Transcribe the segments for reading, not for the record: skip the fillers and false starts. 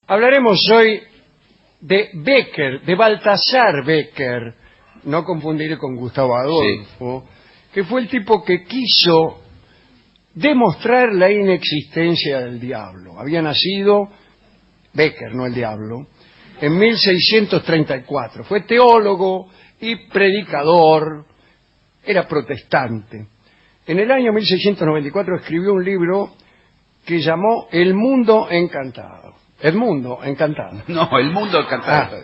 Hablaremos hoy de Becker, de Baltasar Becker, no confundir con Gustavo Adolfo, que fue el tipo que quiso demostrar la inexistencia del diablo. Había nacido Becker, no el diablo, en 1634. Fue teólogo y predicador, era protestante. En el año 1694 escribió un libro que llamó El Mundo Encantado. El Mundo Encantado. No, El Mundo Encantado.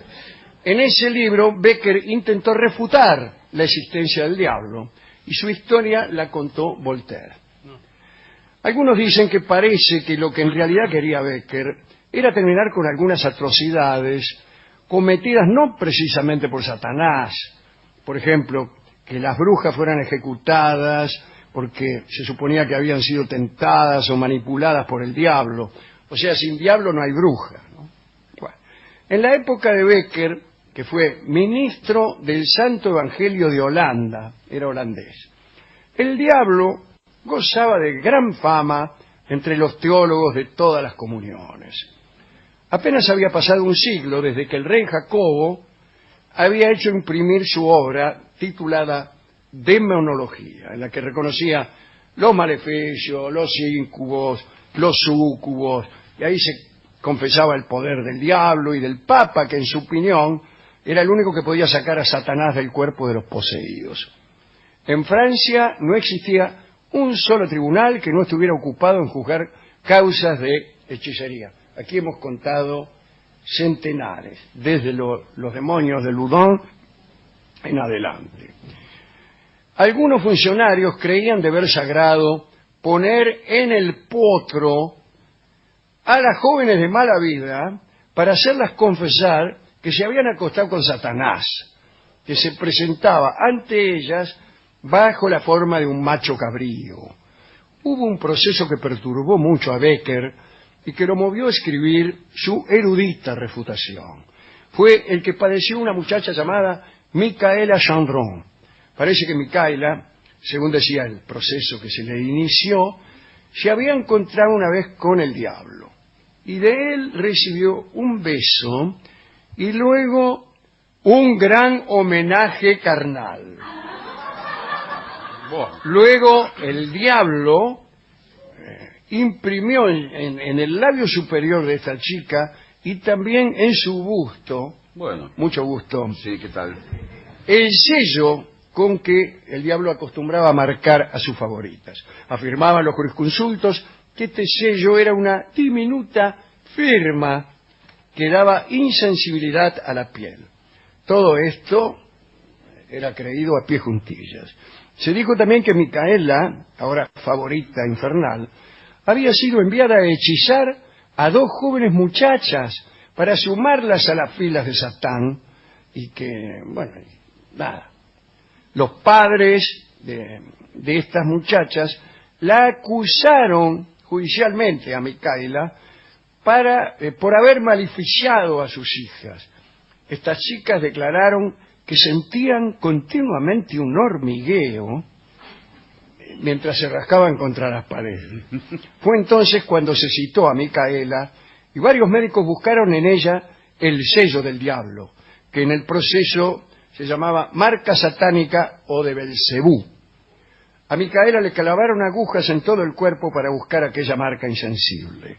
En ese libro, Becker intentó refutar la existencia del diablo y su historia la contó Voltaire. Algunos dicen que parece que lo que en realidad quería Becker era terminar con algunas atrocidades cometidas no precisamente por Satanás. Por ejemplo, que las brujas fueran ejecutadas porque se suponía que habían sido tentadas o manipuladas por el diablo. O sea, sin diablo no hay bruja, ¿no? Bueno, en la época de Becker, que fue ministro del Santo Evangelio de Holanda, era holandés, el diablo gozaba de gran fama entre los teólogos de todas las comuniones. Apenas había pasado un siglo desde que el rey Jacobo había hecho imprimir su obra titulada Demonología, en la que reconocía los maleficios, los íncubos, los súcubos, y ahí se confesaba el poder del diablo y del Papa, que en su opinión era el único que podía sacar a Satanás del cuerpo de los poseídos. En Francia no existía un solo tribunal que no estuviera ocupado en juzgar causas de hechicería. Aquí hemos contado centenares, desde los demonios de Loudun en adelante. Algunos funcionarios creían deber sagrado poner en el potro a las jóvenes de mala vida para hacerlas confesar que se habían acostado con Satanás, que se presentaba ante ellas bajo la forma de un macho cabrío. Hubo un proceso que perturbó mucho a Becker y que lo movió a escribir su erudita refutación. Fue el que padeció una muchacha llamada Micaela Gendron. Parece que Micaela, según decía el proceso que se le inició, se había encontrado una vez con el diablo y de él recibió un beso y luego un gran homenaje carnal. Luego el diablo imprimió en el labio superior de esta chica y también en su busto, mucho gusto, sí, ¿qué tal?, el sello con que el diablo acostumbraba a marcar a sus favoritas. Afirmaban los jurisconsultos que este sello era una diminuta firma que daba insensibilidad a la piel. Todo esto era creído a pie juntillas. Se dijo también que Micaela, ahora favorita infernal, había sido enviada a hechizar a dos jóvenes muchachas para sumarlas a las filas de Satán y que, bueno, nada. Los padres de estas muchachas la acusaron judicialmente a Micaela por haber maleficiado a sus hijas. Estas chicas declararon que sentían continuamente un hormigueo mientras se rascaban contra las paredes. Fue entonces cuando se citó a Micaela y varios médicos buscaron en ella el sello del diablo, que en el proceso se llamaba marca satánica o de Belcebú. A Micaela le clavaron agujas en todo el cuerpo para buscar aquella marca insensible.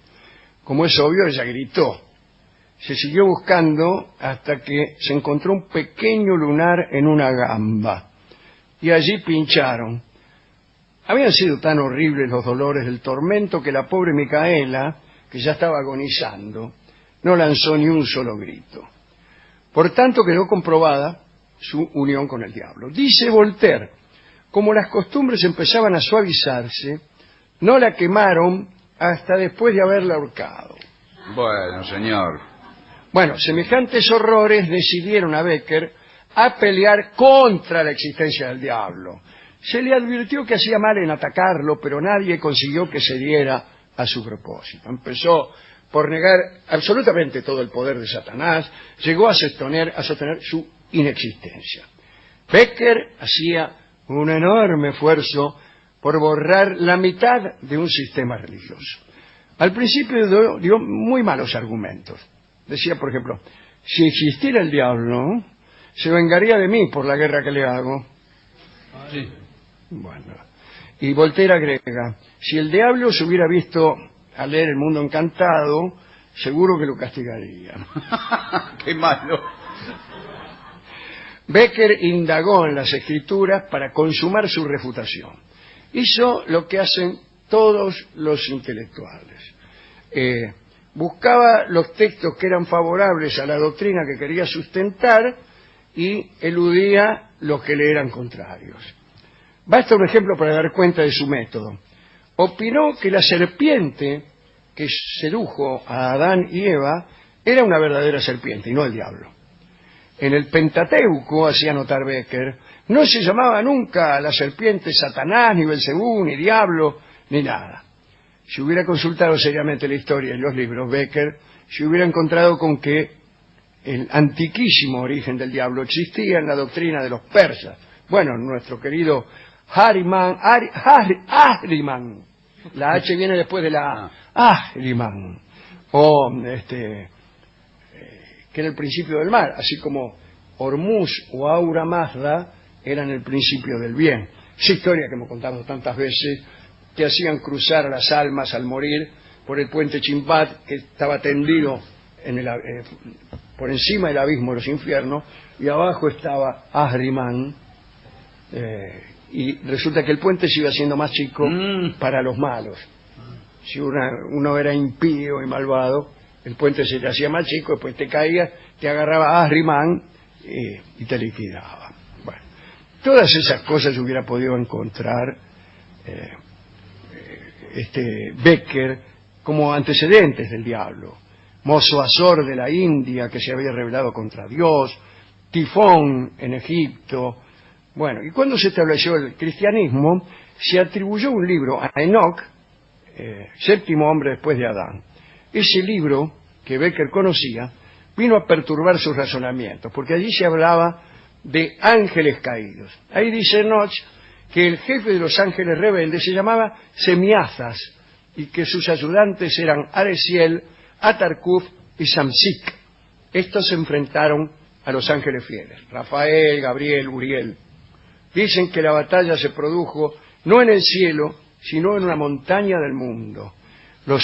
Como es obvio, ella gritó. Se siguió buscando hasta que se encontró un pequeño lunar en una gamba. Y allí pincharon. Habían sido tan horribles los dolores del tormento que la pobre Micaela, que ya estaba agonizando, no lanzó ni un solo grito. Por tanto, quedó comprobada su unión con el diablo. Dice Voltaire, como las costumbres empezaban a suavizarse, no la quemaron hasta después de haberla ahorcado. Bueno, señor. Bueno, semejantes horrores decidieron a Becker a pelear contra la existencia del diablo. Se le advirtió que hacía mal en atacarlo, pero nadie consiguió que se diera a su propósito. Empezó por negar absolutamente todo el poder de Satanás, llegó a sostener su inexistencia. Becker hacía un enorme esfuerzo por borrar la mitad de un sistema religioso. Al principio dio muy malos argumentos. Decía, por ejemplo, si existiera el diablo, se vengaría de mí por la guerra que le hago. Sí. Bueno, y Voltaire agrega, si el diablo se hubiera visto a leer El Mundo Encantado, seguro que lo castigaría. ¡Qué malo! Becker indagó en las escrituras para consumar su refutación. Hizo lo que hacen todos los intelectuales. Buscaba los textos que eran favorables a la doctrina que quería sustentar y eludía los que le eran contrarios. Basta un ejemplo para dar cuenta de su método. Opinó que la serpiente que sedujo a Adán y Eva era una verdadera serpiente y no el diablo. En el Pentateuco, hacía notar Becker, no se llamaba nunca a la serpiente Satanás, ni Belcebú, ni diablo, ni nada. Si hubiera consultado seriamente la historia y los libros, Becker se hubiera encontrado con que el antiquísimo origen del diablo existía en la doctrina de los persas. Bueno, nuestro querido Ahriman, la H viene después de la Ahriman, o que era el principio del mal, así como Hormuz o Aura Mazda eran el principio del bien. Esa historia que hemos contado tantas veces, que hacían cruzar a las almas al morir por el puente Chimbat, que estaba tendido por encima del abismo de los infiernos, y abajo estaba Ahriman, y resulta que el puente se iba haciendo más chico para los malos. Si uno era impío y malvado, el puente se te hacía más chico, después te caías, te agarraba Ahriman y te liquidaba. Bueno, todas esas cosas hubiera podido encontrar Becker como antecedentes del diablo. Mozo Azor de la India, que se había rebelado contra Dios, Tifón en Egipto. Bueno, y cuando se estableció el cristianismo, se atribuyó un libro a Enoc, séptimo hombre después de Adán. Ese libro, que Becker conocía, vino a perturbar sus razonamientos, porque allí se hablaba de ángeles caídos. Ahí dice Enoch que el jefe de los ángeles rebeldes se llamaba Semiazas, y que sus ayudantes eran Aresiel, Atarcuf y Samsic. Estos se enfrentaron a los ángeles fieles, Rafael, Gabriel, Uriel. Dicen que la batalla se produjo no en el cielo, sino en una montaña del mundo. Los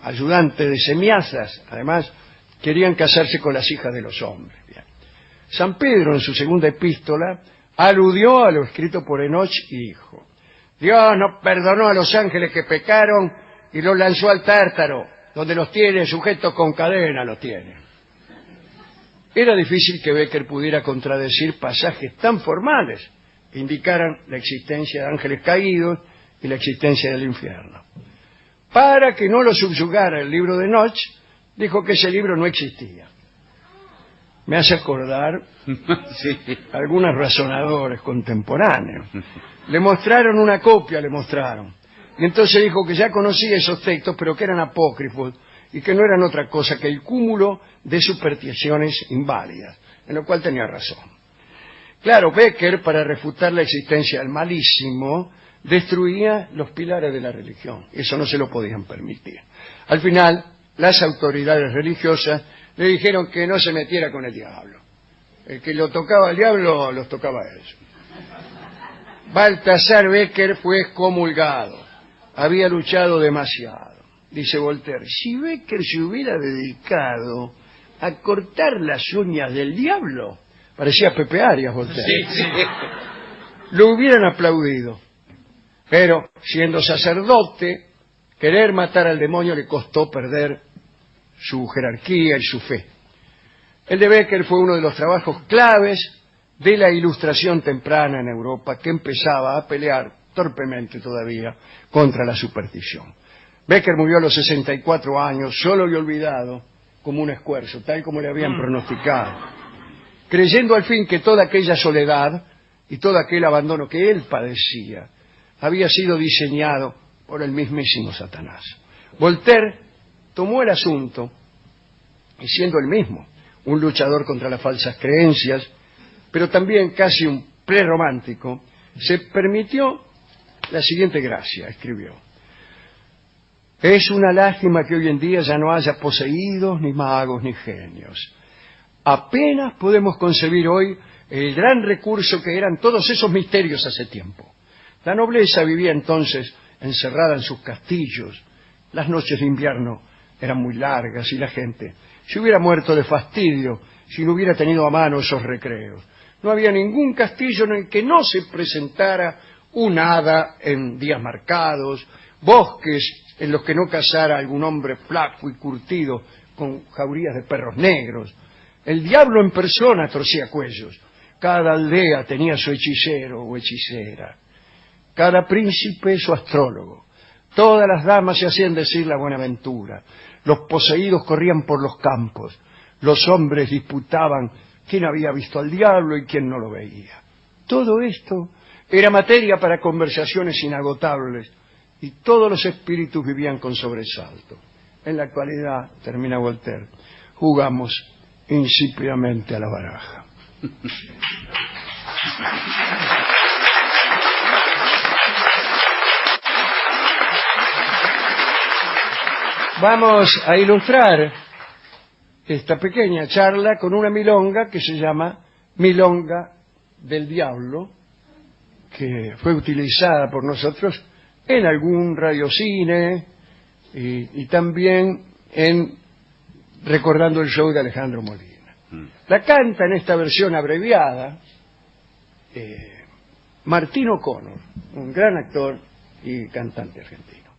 ayudantes de Semiazas, además, querían casarse con las hijas de los hombres. Bien. San Pedro, en su segunda epístola, aludió a lo escrito por Enoch y dijo: Dios no perdonó a los ángeles que pecaron y los lanzó al Tártaro, donde los tiene sujetos con cadena, los tiene. Era difícil que Becker pudiera contradecir pasajes tan formales que indicaran la existencia de ángeles caídos y la existencia del infierno. Para que no lo subyugara el libro de Enoch, dijo que ese libro no existía. Me hace acordar algunos razonadores contemporáneos. Le mostraron una copia, y entonces dijo que ya conocía esos textos, pero que eran apócrifos y que no eran otra cosa que el cúmulo de supersticiones inválidas, en lo cual tenía razón. Claro, Becker, para refutar la existencia del malísimo, destruía los pilares de la religión. Eso no se lo podían permitir. Al final, las autoridades religiosas le dijeron que no se metiera con el diablo. El que lo tocaba al diablo, los tocaba a ellos. Baltasar Becker fue excomulgado. Había luchado demasiado. Dice Voltaire, si Becker se hubiera dedicado a cortar las uñas del diablo, parecía Pepe Arias, Voltaire, sí. lo hubieran aplaudido. Pero, siendo sacerdote, querer matar al demonio le costó perder su jerarquía y su fe. El de Becker fue uno de los trabajos claves de la Ilustración temprana en Europa, que empezaba a pelear torpemente todavía contra la superstición. Becker murió a los 64 años, solo y olvidado, como un escuerzo, tal como le habían pronosticado, creyendo al fin que toda aquella soledad y todo aquel abandono que él padecía había sido diseñado por el mismísimo Satanás. Voltaire tomó el asunto y, siendo él mismo un luchador contra las falsas creencias, pero también casi un prerromántico, se permitió la siguiente gracia, escribió: Es una lástima que hoy en día ya no haya poseídos, ni magos, ni genios. Apenas podemos concebir hoy el gran recurso que eran todos esos misterios hace tiempo. La nobleza vivía entonces encerrada en sus castillos. Las noches de invierno eran muy largas y la gente se hubiera muerto de fastidio si no hubiera tenido a mano esos recreos. No había ningún castillo en el que no se presentara un hada en días marcados, bosques en los que no cazara algún hombre flaco y curtido con jaurías de perros negros. El diablo en persona torcía cuellos. Cada aldea tenía su hechicero o hechicera. Cada príncipe su astrólogo. Todas las damas se hacían decir la buenaventura. Los poseídos corrían por los campos. Los hombres disputaban quién había visto al diablo y quién no lo veía. Todo esto era materia para conversaciones inagotables y todos los espíritus vivían con sobresalto. En la actualidad, termina Voltaire, jugamos insípidamente a la baraja. Vamos a ilustrar esta pequeña charla con una milonga que se llama Milonga del Diablo, que fue utilizada por nosotros en algún radiocine y también en Recordando el Show de Alejandro Molina. La canta en esta versión abreviada Martín O'Connor, un gran actor y cantante argentino.